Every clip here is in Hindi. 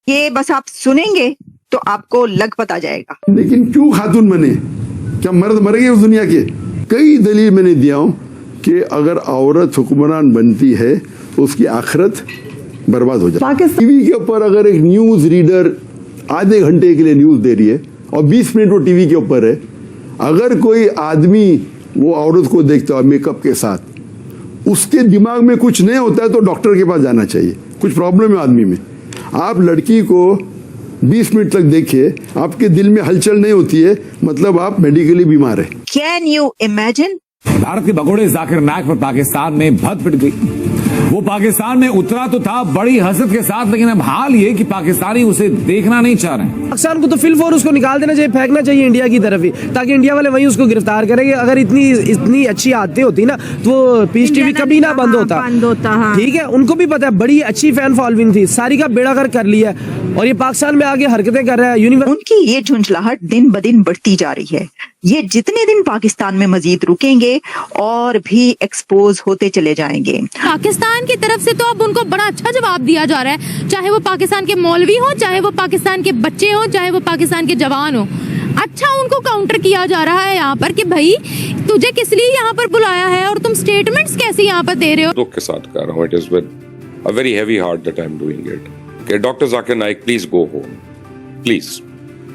ये बस आप सुनेंगे तो आपको लग पता जाएगा। लेकिन क्यों खातून बने? क्या मर्द मर गए उस दुनिया के? कई दलील मैंने दिया हूं कि अगर औरत हुक्मरान बनती है तो उसकी आखिरत बर्बाद हो जाए। टीवी के ऊपर अगर एक न्यूज रीडर आधे घंटे के लिए न्यूज दे रही है और 20 मिनट वो टीवी के ऊपर है, अगर कोई आदमी वो औरत को देखता है मेकअप के साथ, उसके दिमाग में कुछ नहीं होता है तो डॉक्टर के पास जाना चाहिए। कुछ प्रॉब्लम है आदमी में। आप लड़की को 20 मिनट तक देखिए, आपके दिल में हलचल नहीं होती है, मतलब आप मेडिकली बीमार है। Can you imagine? भारत के भगोड़े जाकिर नाइक पर पाकिस्तान में भद पिट गई। वो पाकिस्तान में उतरा तो था बड़ी हसरत के साथ, लेकिन अब हाल ये कि पाकिस्तानी उसे देखना नहीं चाह रहे। पाकिस्तान को तो फिल फॉर उसको निकाल देना चाहिए, फेंकना चाहिए इंडिया की तरफ ही, ताकि इंडिया वाले वहीं उसको गिरफ्तार करेंगे। अगर इतनी अच्छी आदतें होती ना तो पीस टीवी कभी ना बंद होता। ठीक है, उनको भी पता है, बड़ी अच्छी फैन फॉलोइंग थी, सारी का बेड़ा कर कर लिया और ये पाकिस्तान में आगे हरकतें कर रहा है। उनकी ये झुंझलाहट दिन ब दिन बढ़ती जा रही है। ये जितने दिन पाकिस्तान में मजीद रुकेंगे और भी एक्सपोज होते चले जाएंगे। पाकिस्तान की तरफ से तो अब उनको बड़ा अच्छा जवाब दिया जा रहा है, चाहे वो पाकिस्तान के मौलवी हो, चाहे वो पाकिस्तान के बच्चे हो, चाहे वो पाकिस्तान के जवान हो। अच्छा उनको काउंटर किया जा रहा है यहाँ पर कि भाई तुझे किस लिए यहाँ पर बुलाया है और तुम स्टेटमेंट्स कैसे यहाँ पर दे रहे हो। दुख के साथ कर रहा हूँ, it is with a very heavy heart that I am doing it. Doctor Zakir Naik, please go home,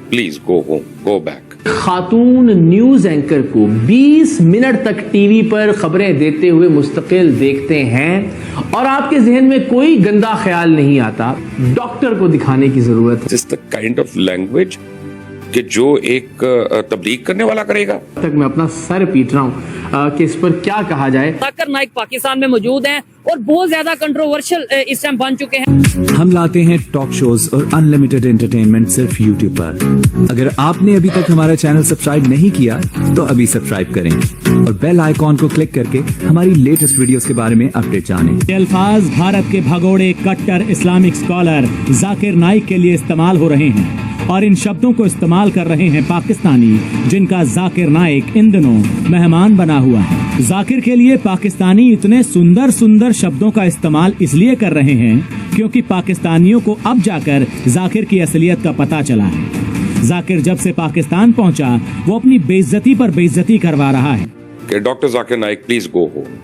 please go home, go back. Khatoon news anchor को 20 मिनट तक टीवी पर खबरें देते हुए मुस्तकिल देखते हैं और आपके जहन में कोई गंदा ख्याल नहीं आता, डॉक्टर को दिखाने की जरूरत है। This the kind of language कि जो एक तबलीग करने वाला करेगा। तक मैं अपना सर पीट रहा हूँ कि इस पर क्या कहा जाए। जाकिर नाइक पाकिस्तान में मौजूद हैं और बहुत ज्यादा कंट्रोवर्शियल इस टाइम बन चुके हैं। हम लाते हैं टॉक शोज और अनलिमिटेड एंटरटेनमेंट सिर्फ YouTube पर। अगर आपने अभी तक हमारा चैनल सब्सक्राइब नहीं किया तो अभी सब्सक्राइब करें और बेल आइकॉन को क्लिक करके हमारी लेटेस्ट वीडियोस के बारे में अपडेट जानें। ये अल्फाज भारत के भगोड़े कट्टर इस्लामिक स्कॉलर जाकिर नाइक के लिए इस्तेमाल हो रहे हैं और इन शब्दों को इस्तेमाल कर रहे हैं पाकिस्तानी, जिनका जाकिर नाइक इन दिनों मेहमान बना हुआ है। जाकिर के लिए पाकिस्तानी इतने सुंदर सुंदर शब्दों का इस्तेमाल इसलिए कर रहे हैं क्योंकि पाकिस्तानियों को अब जाकर जाकिर की असलियत का पता चला है। जाकिर जब से पाकिस्तान पहुंचा वो अपनी बेइज्जती पर बेइज्जती करवा रहा है। कि doctor Zakir Naik, please go home,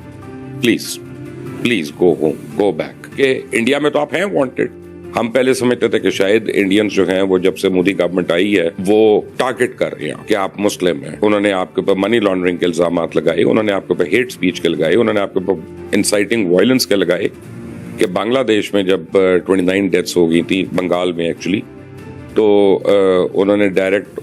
please go home, go back. कि इंडिया में तो आप हैं वांटेड। हम पहले समझते थे कि शायद इंडियंस जो हैं वो जब से मोदी गवर्नमेंट आई है वो टारगेट कर रहे हैं कि आप मुस्लिम हैं। उन्होंने आपके ऊपर मनी लॉन्ड्रिंग के इल्जाम लगाए, उन्होंने आपके ऊपर हेट स्पीच के लगाए, उन्होंने आपके ऊपर इंसाइटिंग वायलेंस के लगाए। कि बांग्लादेश में जब 29 डेथ्स हो गई थी, बंगाल में एक्चुअली, तो उन्होंने डायरेक्ट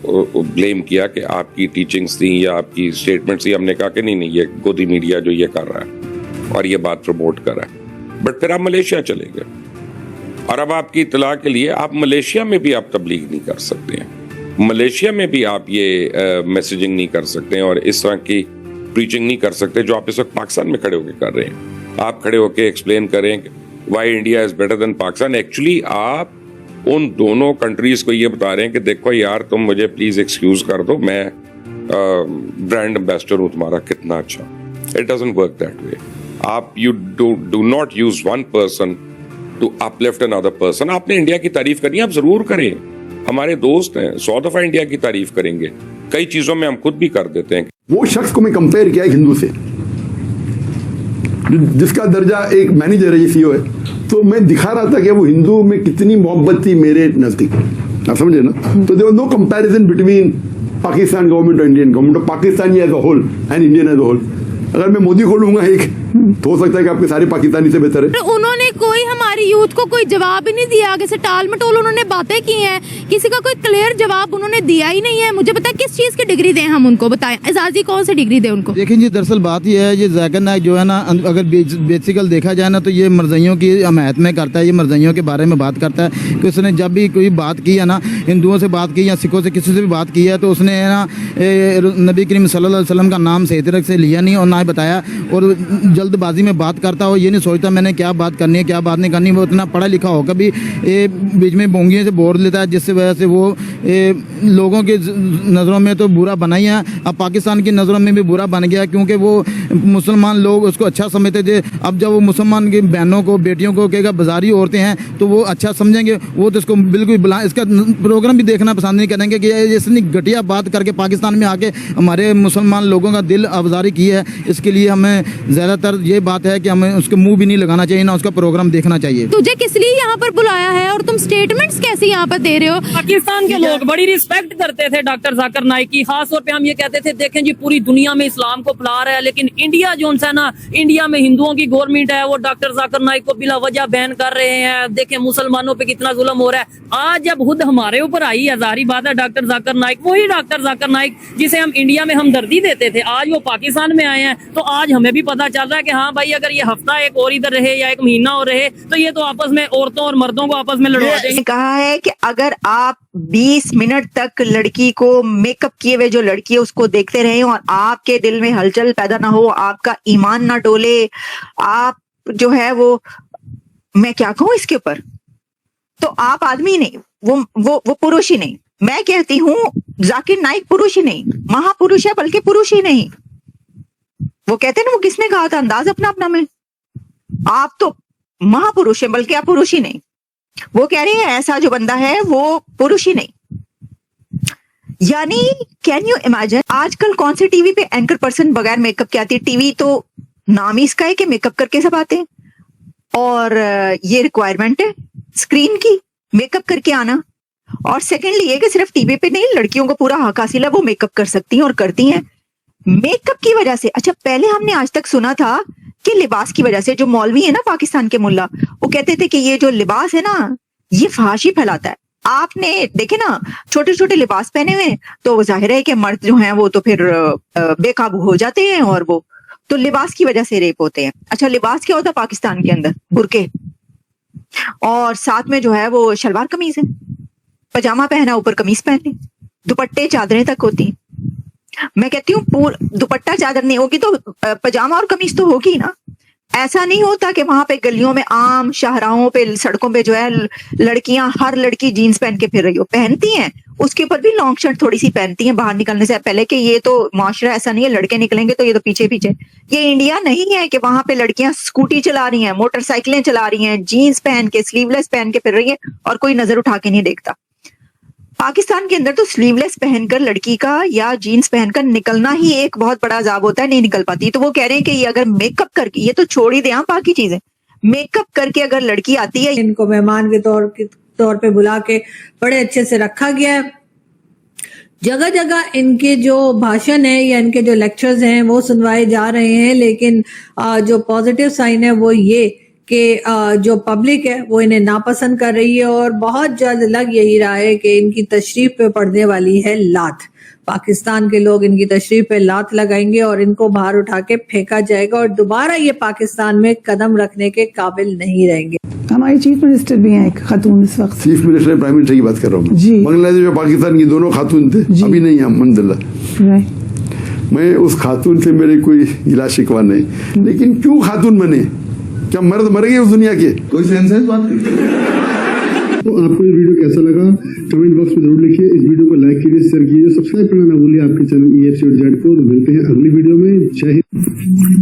ब्लेम किया कि आपकी टीचिंग्स थी या आपकी स्टेटमेंट्स थी। हमने कहा कि नहीं, ये गोदी मीडिया जो ये कर रहा है और ये बात प्रमोट कर रहा है। बट फिर आप मलेशिया चले गए और अब आपकी इतला के लिए आप मलेशिया में भी आप तबलीग नहीं कर सकते हैं, मलेशिया में भी आप ये मैसेजिंग नहीं कर सकते हैं और इस तरह की प्रीचिंग नहीं कर सकते जो आप इस वक्त पाकिस्तान में खड़े होकर कर रहे हैं। आप खड़े होकर एक्सप्लेन करें why India is better than Pakistan. Actually आप उन दोनों कंट्रीज को ये बता रहे हैं कि देखो यार, तुम मुझे प्लीज एक्सक्यूज कर दो, मैं ब्रांड एम्बेसडर हूं तुम्हारा, कितना अच्छा। It doesn't work that way. आप you do not use one person to uplift another person. आपने इंडिया की तारीफ करनी है, आप जरूर करें, हमारे दोस्त हैं, 100 दफा इंडिया की तारीफ करेंगे। कई चीजों में हम खुद भी कर देते हैं। वो शख्स को मैं कंपेयर किया हिंदू से, जिसका दर्जा एक मैनेजर है, CEO है, तो मैं दिखा रहा था कि वो हिंदू में कितनी मोहब्बत थी मेरे नजदीक। आप समझे ना? तो there was no comparison between Pakistan government और इंडियन गवर्नमेंट, और Pakistani as a whole and Indian as a whole. अगर मैं मोदी को लूंगा एक, तो हो सकता है कि आपके सारे पाकिस्तानी से बेहतर है। उन्होंने कोई हमारी यूथ को कोई जवाब ही नहीं दिया, आगे से टाल मटोल उन्होंने बातें की हैं, किसी का कोई क्लियर जवाब उन्होंने दिया ही नहीं है। मुझे पता किस चीज की डिग्री दें हम उनको, बताएं एजाजी कौन सी डिग्री दें उनको। देखिए जी, दरअसल बात यह है, ये जाकिर नाइक जो है ना, अगर बेसिकल देखा जाए ना तो ये मरज़इयों की हमायत में करता है, ये मरज़इयों के बारे में बात करता है कि उसने जब भी कोई बात की है ना, हिंदुओं से बात की या सिखों से किसी से भी बात की है, तो उसने ना नबी करीम सल्लल्लाहु अलैहि वसल्लम का नाम सही तरह से लिया नहीं और ना ही बताया, और जल्दबाजी में बात करता हो, ये नहीं सोचता मैंने क्या बात करनी है क्या बात नहीं करनी। वो इतना पढ़ा लिखा होकर भी बीच में बोंगियों से बोल लेता है, जिससे वजह से वो लोगों की नज़रों में तो बुरा बना ही है, अब पाकिस्तान की नज़रों में भी बुरा बन गया, क्योंकि वो मुसलमान लोग उसको अच्छा समझते थे। अब जब वो मुसलमान की बहनों को, बेटियों को कहेगा बाजारी औरतें हैं तो वो अच्छा समझेंगे, वो तो इसको बिल्कुल बुला, इसका प्रोग्राम भी देखना पसंद नहीं करेंगे कि ये इतनी घटिया बात करके पाकिस्तान में आके हमारे मुसलमान लोगों का दिल आबदारी की है। इसके लिए हमें ज़्यादातर ये बात है कि हमें उसके मुंह भी नहीं लगाना चाहिए, ना उसका प्रोग्राम देखना चाहिए। तुझे किस लिए यहाँ पर बुलाया है और तुम स्टेटमेंट्स कैसे यहाँ पर दे रहे हो? पाकिस्तान के लोग बड़ी रिस्पेक्ट करते थे डॉक्टर जाकिर नाइक की। खास तौर पे हम ये कहते थे देखें जी पूरी दुनिया में इस्लाम को फैला रहा है, लेकिन इंडिया जो है ना, इंडिया में हिंदुओं की गवर्नमेंट है, वो डॉक्टर जाकिर नाइक को बिला वजह बैन कर रहे हैं। देखें मुसलमानों पे कितना जुल्म हो रहा है। आज जब खुद हमारे ऊपर आई है, जाहिर बात है डॉक्टर जाकिर नाइक, वही डॉक्टर जाकिर नाइक जिसे हम इंडिया में हमदर्दी देते थे, आज वो पाकिस्तान में आए हैं, तो आज हमें भी पता चल रहा है कि हाँ भाई अगर ये हफ्ता एक और इधर रहे या एक महीना और रहे तो ये तो आपस में औरतों और मर्दों को आपस में लड़वा देंगे। कहा है कि अगर आप 20 मिनट तक लड़की को, मेकअप किए हुए जो लड़की है उसको देखते रहे और आपके दिल में हलचल पैदा ना हो, आपका ईमान ना डोले, आप जो है वो, मैं क्या कहूं इसके ऊपर, तो आप आदमी नहीं, वो पुरुष ही नहीं। मैं कहती हूँ जाकिर नाइक पुरुष ही नहीं, महापुरुष है, बल्कि पुरुष ही नहीं। वो कहते हैं ना, वो किसने कहा था, अंदाज अपना अपना में, आप तो महापुरुष है बल्कि आप पुरुष ही नहीं। वो कह रहे हैं ऐसा जो बंदा है वो पुरुष ही नहीं। यानी कैन यू इमेजिन, आजकल कौन से टीवी पे एंकर पर्सन बगैर मेकअप के आती है? टीवी तो नाम ही इसका है कि मेकअप करके सब आते हैं, और ये रिक्वायरमेंट है स्क्रीन की, मेकअप करके आना। और सेकेंडली ये कि सिर्फ टीवी पे नहीं, लड़कियों को पूरा हक हासिल है, वो मेकअप कर सकती हैं और करती हैं मेकअप की वजह से। अच्छा, पहले हमने आज तक सुना था कि लिबास की वजह से, जो मौलवी है ना पाकिस्तान के मुल्ला, वो कहते थे कि ये जो लिबास है ना ये फहाशी फैलाता है। आपने देखे ना छोटे छोटे लिबास पहने हुए, तो जाहिर है कि मर्द जो हैं वो तो फिर बेकाबू हो जाते हैं, और वो तो लिबास की वजह से रेप होते हैं। अच्छा, लिबास क्या होता है पाकिस्तान के अंदर? बुरके, और साथ में जो है वो शलवार कमीज है, पजामा पहना, ऊपर कमीज पहने, दुपट्टे चादरें तक होती हैं। मैं कहती हूँ दुपट्टा चादर नहीं होगी तो पजामा और कमीज तो होगी ना। ऐसा नहीं होता कि वहां पे गलियों में, आम शाहराहों पे, सड़कों पे जो है लड़कियां, हर लड़की जीन्स पहन के फिर रही हो, पहनती हैं, उसके ऊपर भी लॉन्ग शर्ट थोड़ी सी पहनती हैं बाहर निकलने से पहले, कि ये तो माशरा ऐसा नहीं है लड़के निकलेंगे तो ये तो पीछे पीछे। ये इंडिया नहीं है कि वहां पे लड़कियां स्कूटी चला रही हैं, मोटरसाइकिलें चला रही हैं, जीन्स पहन के, स्लीवलेस पहन के फिर रही है और कोई नजर उठा के नहीं देखता। पाकिस्तान के अंदर तो स्लीवलेस पहनकर लड़की का या जीन्स पहनकर निकलना ही एक बहुत बड़ा अजाब होता है, नहीं निकल पाती। तो वो कह रहे हैं कि ये अगर मेकअप करके, ये तो छोड़ ही दे बाकी चीजें, मेकअप करके अगर लड़की आती है, इनको मेहमान के तौर पे बुला के बड़े अच्छे से रखा गया है। जगह जगह इनके जो भाषण है या इनके जो लेक्चर्स हैं वो सुनवाए जा रहे हैं, लेकिन जो पॉजिटिव साइन है वो ये कि जो पब्लिक है वो इन्हें नापसंद कर रही है, और बहुत जल्द लग यही रहा है कि इनकी तशरीफ पे पड़ने वाली है लात। पाकिस्तान के लोग इनकी तशरीफ पे लात लगाएंगे और इनको बाहर उठा के फेंका जाएगा, और दोबारा ये पाकिस्तान में कदम रखने के काबिल नहीं रहेंगे। हमारी चीफ मिनिस्टर भी हैं एक खातून इस वक्त। चीफ मिनिस्टर, प्राइम मिनिस्टर की बात कर रहा हूँ जी। बांग्लादेश और पाकिस्तान की दोनों खातून थे, अभी नहीं है अल्हम्दुलिल्लाह। मैं उस खातून से मेरे कोई गिला शिकवा नहीं, लेकिन क्यों खातून बने? क्या मर्द मर गए उस दुनिया के? कोई सेंस है इस बात की? तो आपको ये वीडियो कैसा लगा कमेंट बॉक्स में जरूर लिखिए। इस वीडियो को लाइक कीजिए, शेयर कीजिए, सब्सक्राइब करना ना भूलिए आपके चैनल EFC और जेड को। मिलते हैं अगली वीडियो में। जय हिंद।